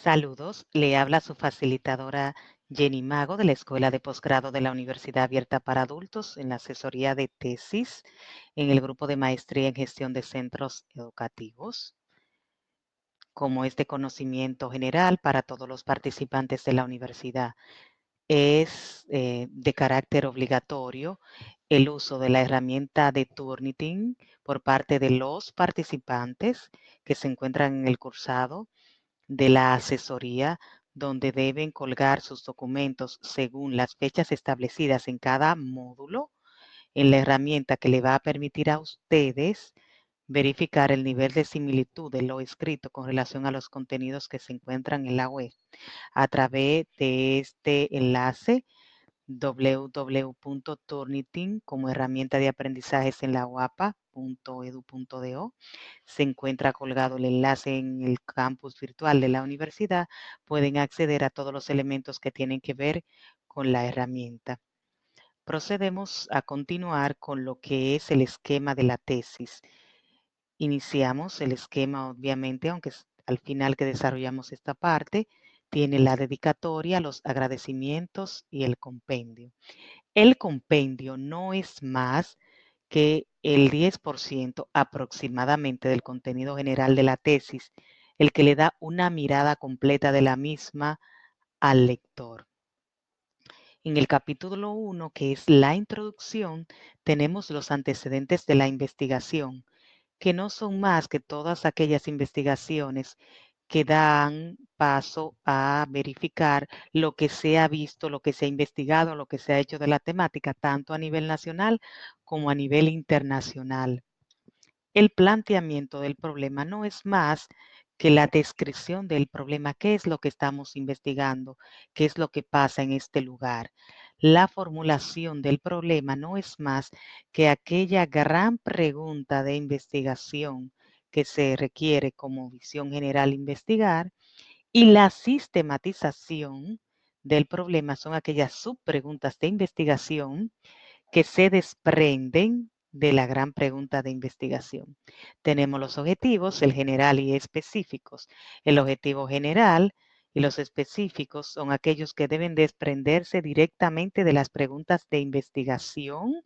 Saludos, le habla su facilitadora Jenny Mago de la Escuela de Posgrado de la Universidad Abierta para Adultos en la asesoría de tesis en el grupo de maestría en gestión de centros educativos. Como es de conocimiento general para todos los participantes de la universidad, es de carácter obligatorio el uso de la herramienta de Turnitin por parte de los participantes que se encuentran en el cursado de la asesoría, donde deben colgar sus documentos según las fechas establecidas en cada módulo en la herramienta que le va a permitir a ustedes verificar el nivel de similitud de lo escrito con relación a los contenidos que se encuentran en la web a través de este enlace www.turnitin como herramienta de aprendizajes en la uapa.edu.do. Se encuentra colgado el enlace en el campus virtual de la universidad. Pueden acceder a todos los elementos que tienen que ver con la herramienta. Procedemos a continuar con lo que es el esquema de la tesis. Iniciamos el esquema, obviamente, aunque al final que desarrollamos esta parte, tiene la dedicatoria, los agradecimientos y el compendio. El compendio no es más que el 10% aproximadamente del contenido general de la tesis, el que le da una mirada completa de la misma al lector. En el capítulo 1, que es la introducción, tenemos los antecedentes de la investigación, que no son más que todas aquellas investigaciones que dan paso a verificar lo que se ha visto, lo que se ha investigado, lo que se ha hecho de la temática, tanto a nivel nacional como a nivel internacional. El planteamiento del problema no es más que la descripción del problema, qué es lo que estamos investigando, qué es lo que pasa en este lugar. La formulación del problema no es más que aquella gran pregunta de investigación que se requiere como visión general investigar, y la sistematización del problema son aquellas subpreguntas de investigación que se desprenden de la gran pregunta de investigación. Tenemos los objetivos, el general y específicos. El objetivo general y los específicos son aquellos que deben desprenderse directamente de las preguntas de investigación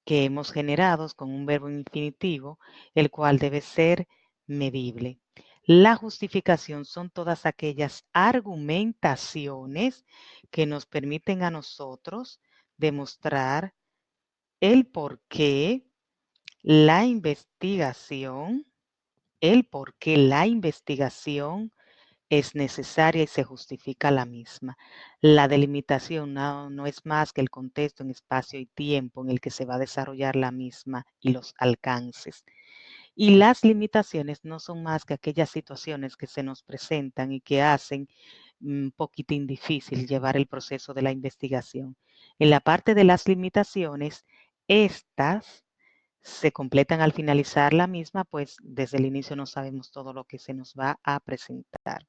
que hemos generado con un verbo infinitivo, el cual debe ser medible. La justificación son todas aquellas argumentaciones que nos permiten a nosotros demostrar el por qué la investigación, el por qué la investigación es necesaria y se justifica la misma. La delimitación no es más que el contexto en espacio y tiempo en el que se va a desarrollar la misma y los alcances. Y las limitaciones no son más que aquellas situaciones que se nos presentan y que hacen un poquitín difícil llevar el proceso de la investigación. En la parte de las limitaciones, estas se completan al finalizar la misma, pues desde el inicio no sabemos todo lo que se nos va a presentar.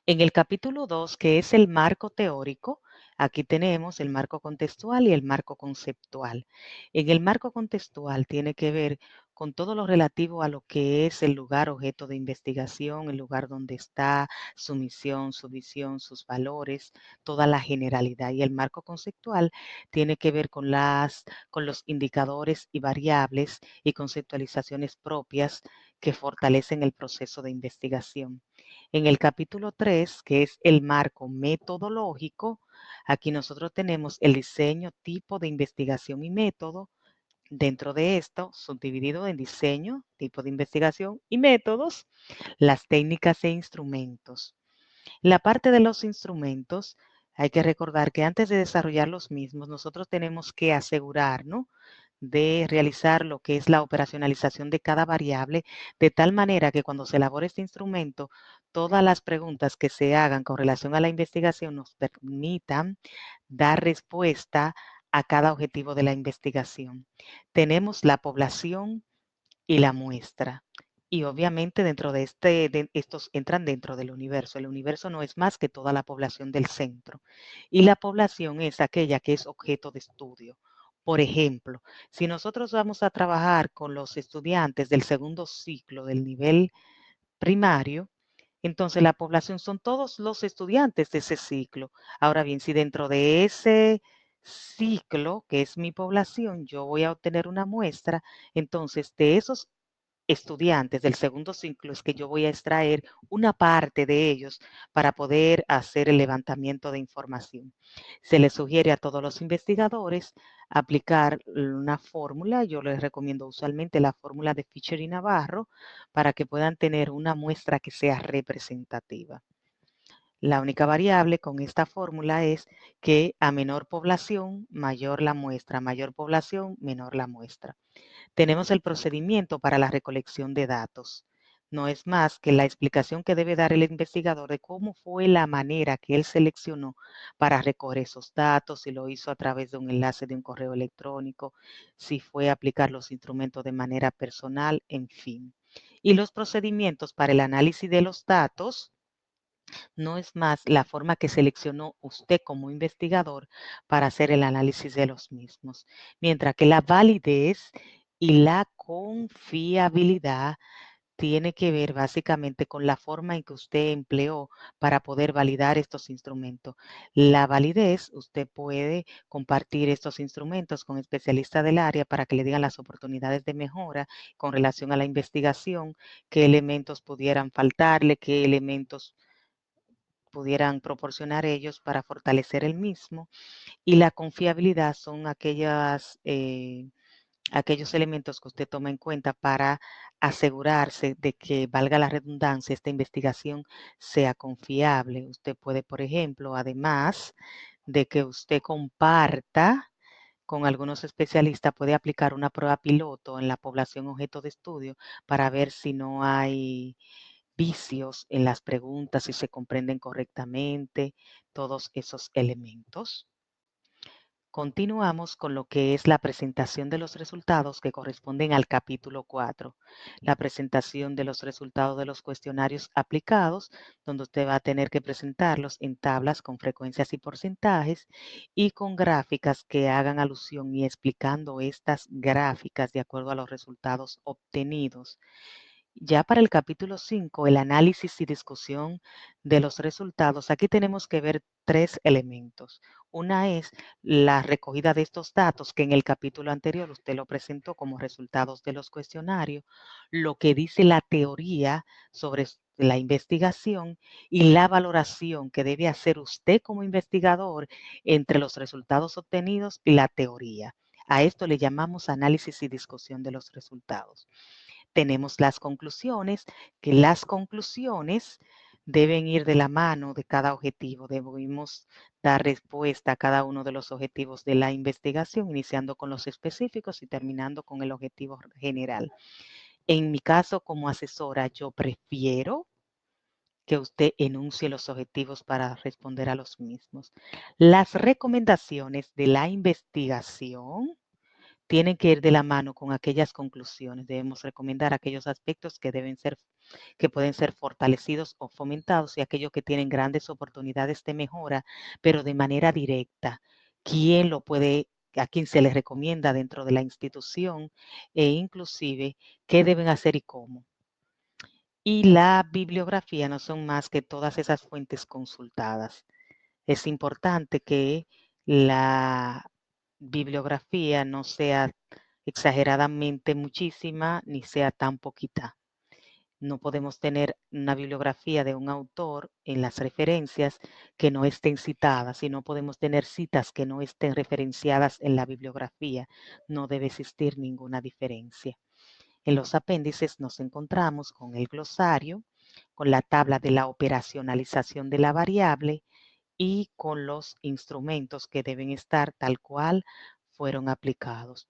En el capítulo 2, que es el marco teórico, aquí tenemos el marco contextual y el marco conceptual. En el marco contextual tiene que ver con todo lo relativo a lo que es el lugar objeto de investigación, el lugar donde está, su misión, su visión, sus valores, toda la generalidad. Y el marco conceptual tiene que ver con los indicadores y variables y conceptualizaciones propias que fortalecen el proceso de investigación. En el capítulo 3, que es el marco metodológico, aquí nosotros tenemos el diseño, tipo de investigación y método. Dentro de esto, subdividido en diseño, tipo de investigación y métodos, las técnicas e instrumentos. La parte de los instrumentos, hay que recordar que antes de desarrollar los mismos, nosotros tenemos que asegurarnos de realizar lo que es la operacionalización de cada variable, de tal manera que cuando se elabore este instrumento, todas las preguntas que se hagan con relación a la investigación nos permitan dar respuesta a cada objetivo de la investigación. Tenemos la población y la muestra. Y obviamente estos entran dentro del universo. El universo no es más que toda la población del centro. Y la población es aquella que es objeto de estudio. Por ejemplo, si nosotros vamos a trabajar con los estudiantes del segundo ciclo del nivel primario, Entonces, la población son todos los estudiantes de ese ciclo. Ahora bien, si dentro de ese ciclo, que es mi población, yo voy a obtener una muestra, entonces de esos estudiantes del segundo ciclo es que yo voy a extraer una parte de ellos para poder hacer el levantamiento de información. Se les sugiere a todos los investigadores aplicar una fórmula, yo les recomiendo usualmente la fórmula de Fisher y Navarro, para que puedan tener una muestra que sea representativa. La única variable con esta fórmula es que a menor población, mayor la muestra, a mayor población, menor la muestra. Tenemos el procedimiento para la recolección de datos. No es más que la explicación que debe dar el investigador de cómo fue la manera que él seleccionó para recoger esos datos, si lo hizo a través de un enlace de un correo electrónico, si fue aplicar los instrumentos de manera personal, en fin. Y los procedimientos para el análisis de los datos no es más la forma que seleccionó usted como investigador para hacer el análisis de los mismos, mientras que la validez y la confiabilidad tiene que ver básicamente con la forma en que usted empleó para poder validar estos instrumentos. La validez, usted puede compartir estos instrumentos con especialistas del área para que le digan las oportunidades de mejora con relación a la investigación, qué elementos pudieran faltarle, qué elementos pudieran proporcionar ellos para fortalecer el mismo. Y la confiabilidad son aquellos elementos que usted toma en cuenta para asegurarse de que, valga la redundancia, esta investigación sea confiable. Usted puede, por ejemplo, además de que usted comparta con algunos especialistas, puede aplicar una prueba piloto en la población objeto de estudio para ver si no hay vicios en las preguntas, si se comprenden correctamente, todos esos elementos. Continuamos con lo que es la presentación de los resultados que corresponden al capítulo 4, la presentación de los resultados de los cuestionarios aplicados, donde usted va a tener que presentarlos en tablas con frecuencias y porcentajes y con gráficas que hagan alusión y explicando estas gráficas de acuerdo a los resultados obtenidos. Ya para el capítulo 5, el análisis y discusión de los resultados, aquí tenemos que ver tres elementos. Una es la recogida de estos datos que en el capítulo anterior usted lo presentó como resultados de los cuestionarios, lo que dice la teoría sobre la investigación y la valoración que debe hacer usted como investigador entre los resultados obtenidos y la teoría. A esto le llamamos análisis y discusión de los resultados. Tenemos las conclusiones, que las conclusiones deben ir de la mano de cada objetivo. Debemos dar respuesta a cada uno de los objetivos de la investigación, iniciando con los específicos y terminando con el objetivo general. En mi caso, como asesora, yo prefiero que usted enuncie los objetivos para responder a los mismos. Las recomendaciones de la investigación tienen que ir de la mano con aquellas conclusiones. Debemos recomendar aquellos aspectos que pueden ser fortalecidos o fomentados y aquellos que tienen grandes oportunidades de mejora, pero de manera directa. ¿Quién lo puede, a quién se les recomienda dentro de la institución e inclusive qué deben hacer y cómo? Y la bibliografía no son más que todas esas fuentes consultadas. Es importante que la bibliografía no sea exageradamente muchísima ni sea tan poquita. No podemos tener una bibliografía de un autor en las referencias que no estén citadas y no podemos tener citas que no estén referenciadas en la bibliografía. No debe existir ninguna diferencia. En los apéndices nos encontramos con el glosario, con la tabla de la operacionalización de la variable y con los instrumentos que deben estar tal cual fueron aplicados.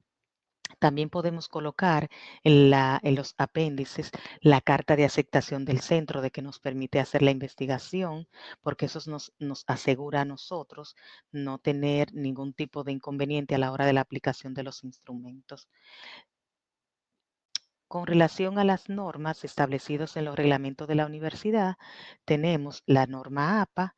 También podemos colocar en los apéndices la carta de aceptación del centro de que nos permite hacer la investigación, porque eso nos asegura a nosotros no tener ningún tipo de inconveniente a la hora de la aplicación de los instrumentos. Con relación a las normas establecidas en los reglamentos de la universidad, tenemos la norma APA,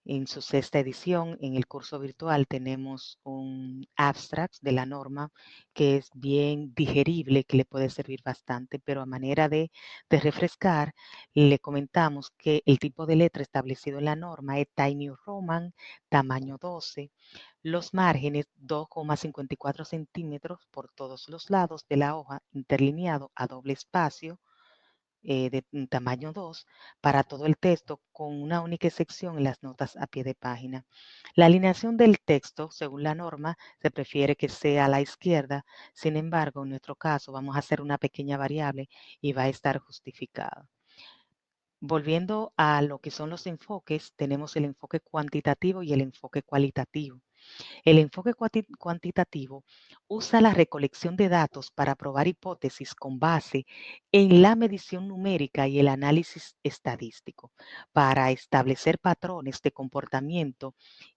En su sexta edición, en el curso virtual, tenemos un abstract de la norma que es bien digerible, que le puede servir bastante, pero a manera de refrescar, le comentamos que el tipo de letra establecido en la norma es Tiny Roman, tamaño 12, los márgenes 2,54 centímetros por todos los lados de la hoja, interlineado a doble espacio, de tamaño 2 para todo el texto con una única sección en las notas a pie de página. La alineación del texto, según la norma, se prefiere que sea a la izquierda. Sin embargo, en nuestro caso vamos a hacer una pequeña variable y va a estar justificado. Volviendo a lo que son los enfoques, tenemos el enfoque cuantitativo y el enfoque cualitativo. El enfoque cuantitativo usa la recolección de datos para probar hipótesis con base en la medición numérica y el análisis estadístico, para establecer patrones de comportamiento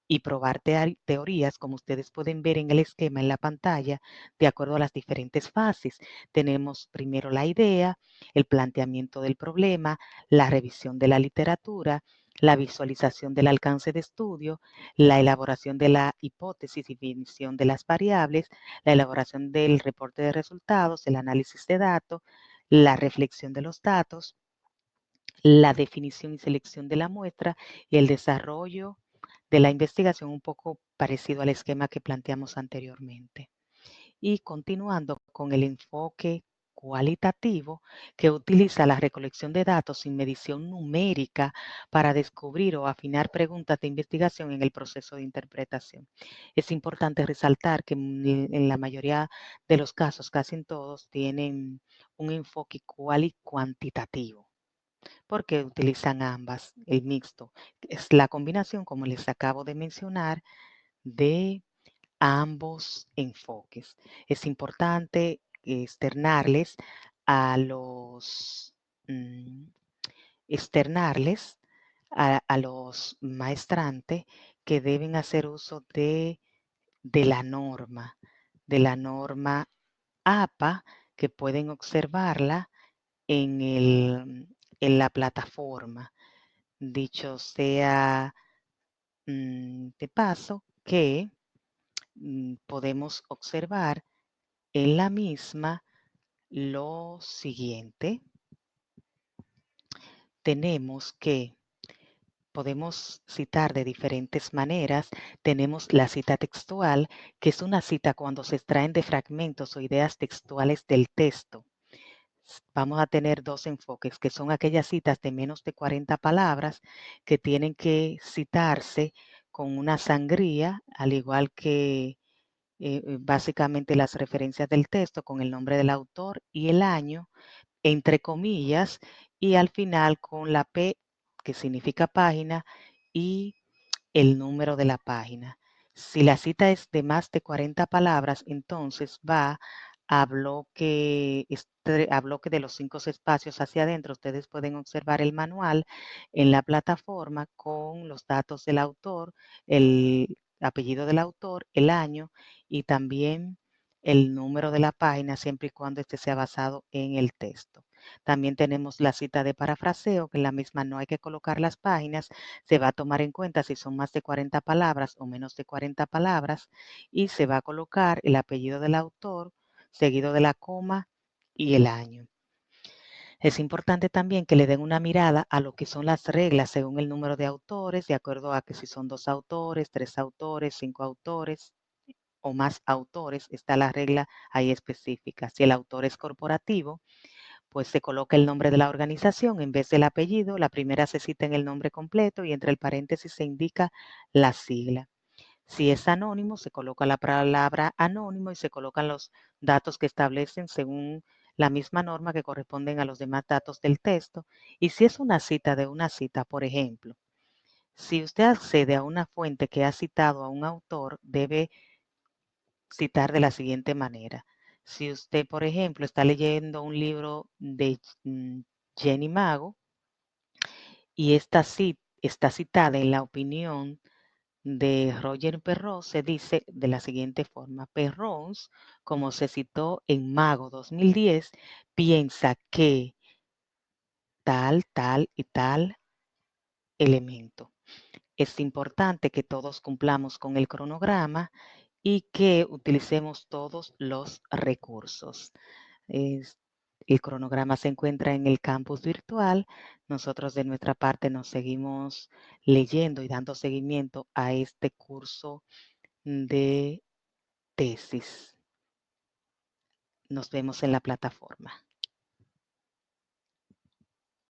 y probar teorías, como ustedes pueden ver en el esquema en la pantalla, de acuerdo a las diferentes fases. Tenemos primero la idea, el planteamiento del problema, la revisión de la literatura, la visualización del alcance de estudio, la elaboración de la hipótesis y definición de las variables, la elaboración del reporte de resultados, el análisis de datos, la reflexión de los datos, la definición y selección de la muestra y el desarrollo de la investigación, un poco parecido al esquema que planteamos anteriormente. Y continuando con el enfoque cualitativo, que utiliza la recolección de datos sin medición numérica para descubrir o afinar preguntas de investigación en el proceso de interpretación. Es importante resaltar que en la mayoría de los casos, casi en todos, tienen un enfoque cual y cuantitativo, porque utilizan ambas, el mixto. Es la combinación, como les acabo de mencionar, de ambos enfoques. Es importante externarles a los mm, externarles a los maestrantes que deben hacer uso de de la norma APA, que pueden observarla en la plataforma. Dicho sea de paso que podemos observar en la misma lo siguiente. Tenemos que podemos citar de diferentes maneras. Tenemos la cita textual, que es una cita cuando se extraen de fragmentos o ideas textuales del texto. Vamos a tener dos enfoques, que son aquellas citas de menos de 40 palabras que tienen que citarse con una sangría, al igual que básicamente las referencias del texto con el nombre del autor y el año, entre comillas, y al final con la P, que significa página, y el número de la página. Si la cita es de más de 40 palabras, entonces va a bloque de los 5 espacios hacia adentro. Ustedes pueden observar el manual en la plataforma con los datos del autor, el apellido del autor, el año y también el número de la página, siempre y cuando este sea basado en el texto. También tenemos la cita de parafraseo, que en la misma no hay que colocar las páginas, se va a tomar en cuenta si son más de 40 palabras o menos de 40 palabras y se va a colocar el apellido del autor, seguido de la coma y el año. Es importante también que le den una mirada a lo que son las reglas según el número de autores, de acuerdo a que si son 2 autores, 3 autores, 5 autores o más autores, está la regla ahí específica. Si el autor es corporativo, pues se coloca el nombre de la organización en vez del apellido, la primera se cita en el nombre completo y entre el paréntesis se indica la sigla. Si es anónimo, se coloca la palabra anónimo y se colocan los datos que establecen según la misma norma que corresponden a los demás datos del texto. Y si es una cita de una cita, por ejemplo, si usted accede a una fuente que ha citado a un autor, debe citar de la siguiente manera. Si usted, por ejemplo, está leyendo un libro de Jenny Mago y esta está citada en la opinión de Roger Perrons, se dice de la siguiente forma: Perrons, como se citó en Mago 2010, piensa que tal, tal y tal elemento. Es importante que todos cumplamos con el cronograma y que utilicemos todos los recursos. Es- el cronograma se encuentra en el campus virtual. Nosotros de nuestra parte nos seguimos leyendo y dando seguimiento a este curso de tesis. Nos vemos en la plataforma.